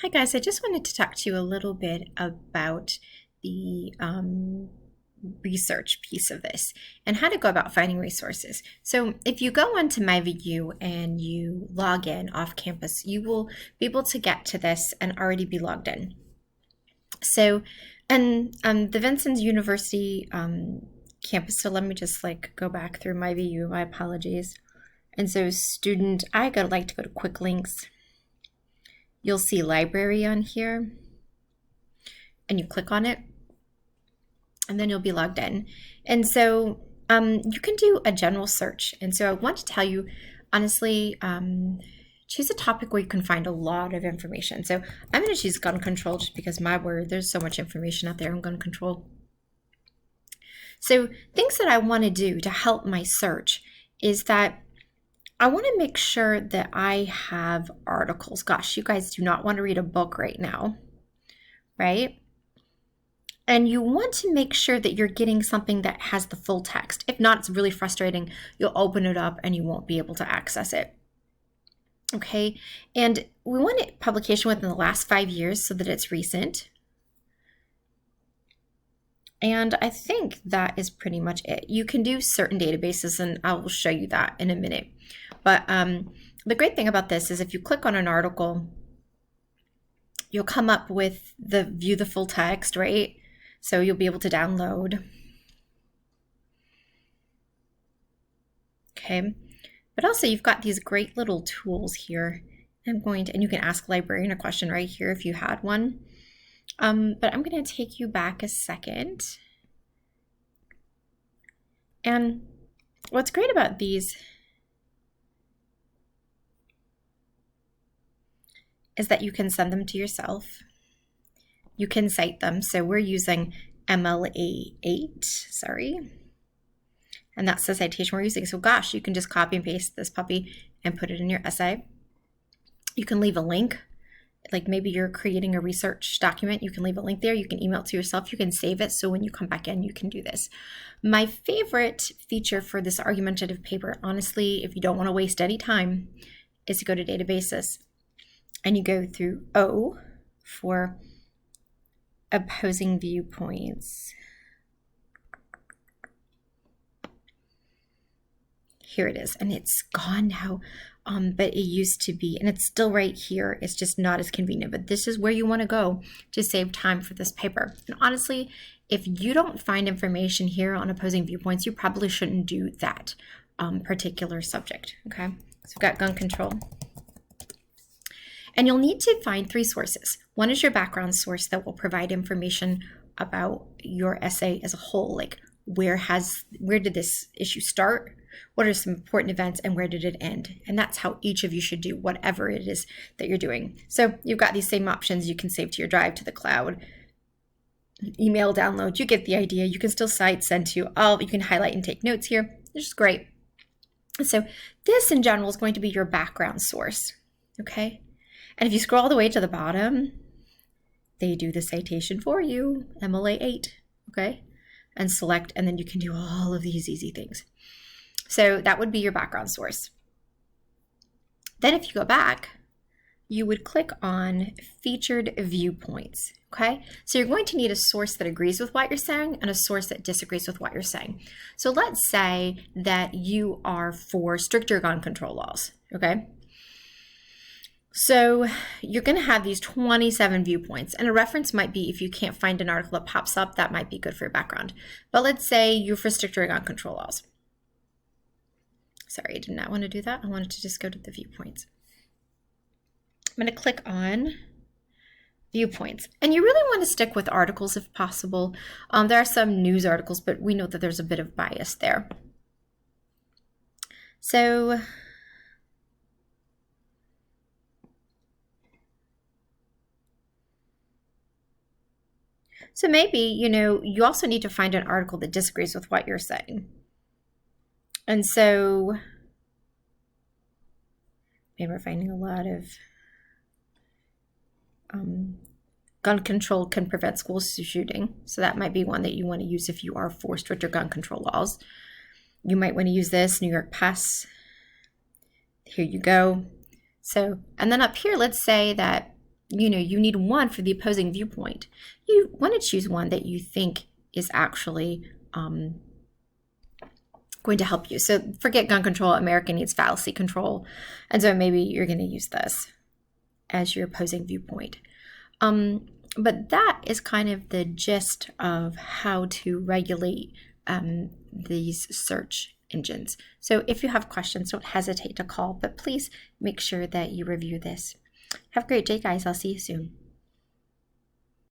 Hi guys, I just wanted to talk to you a little bit about the research piece of this and how to go about finding resources. So if you go onto MyVU and you log in off campus, you will be able to get to this and already be logged in. So, and the Vincennes University campus, so let me just go back through MyVU, my apologies. And so student, like to go to quick links. You'll see library on here and you click on it and then you'll be logged in. And so you can do a general search. And so I want to tell you, honestly, choose a topic where you can find a lot of information. So I'm going to choose gun control just because my word, there's so much information out there on gun control. So things that I want to do to help my search is that I want to make sure that I have articles. Gosh, you guys do not want to read a book right now, right? And you want to make sure that you're getting something that has the full text. If not, it's really frustrating. You'll open it up and you won't be able to access it. Okay, and we want a publication within the last 5 years so that it's recent. And I think that is pretty much it. You can do certain databases, and I will show you that in a minute. But the great thing about this is if you click on an article, you'll come up with the view the full text, right? So you'll be able to download. Okay, but also you've got these great little tools here. And you can ask a librarian a question right here if you had one. But I'm going to take you back a second. And what's great about these is that you can send them to yourself. You can cite them. So we're using MLA8, and that's the citation we're using. So gosh, you can just copy and paste this puppy and put it in your essay. You can leave a link. Like maybe you're creating a research document, you can leave a link there, you can email it to yourself, you can save it, so when you come back in, you can do this. My favorite feature for this argumentative paper, honestly, if you don't want to waste any time, is to go to databases and you go through O for opposing viewpoints. Here it is, and it's gone now, but it used to be, and it's still right here. It's just not as convenient, but this is where you want to go to save time for this paper. And honestly, if you don't find information here on opposing viewpoints, you probably shouldn't do that particular subject, okay? So we've got gun control. And you'll need to find 3 sources. One is your background source that will provide information about your essay as a whole, like where did this issue start? What are some important events and where did it end? And that's how each of you should do whatever it is that you're doing. So you've got these same options. You can save to your drive, to the cloud, email, download. You get the idea. You can still cite, send to all. You can highlight and take notes here. It's just great. So this in general is going to be your background source, okay? And if you scroll all the way to the bottom, they do the citation for you, MLA8, okay? And select, and then you can do all of these easy things. So that would be your background source. Then if you go back, you would click on featured viewpoints, okay? So you're going to need a source that agrees with what you're saying and a source that disagrees with what you're saying. So let's say that you are for stricter gun control laws, okay? So you're going to have these 27 viewpoints, and a reference might be, if you can't find an article that pops up, that might be good for your background. But let's say you're for stricter gun control laws. Sorry, I did not want to do that. I wanted to just go to the viewpoints. I'm going to click on viewpoints, and you really want to stick with articles if possible. There are some news articles, but we know that there's a bit of bias there. So maybe, you also need to find an article that disagrees with what you're saying. And so maybe we're finding a lot of gun control can prevent school shooting. So that might be one that you want to use if you are for stricter gun control laws. You might want to use this, New York Press. Here you go. So, and then up here, let's say that you need one for the opposing viewpoint. You want to choose one that you think is actually going to help you. So forget gun control. America needs fallacy control. And so maybe you're going to use this as your opposing viewpoint. But that is kind of the gist of how to regulate these search engines. So if you have questions, don't hesitate to call, but please make sure that you review this. Have a great day, guys. I'll see you soon.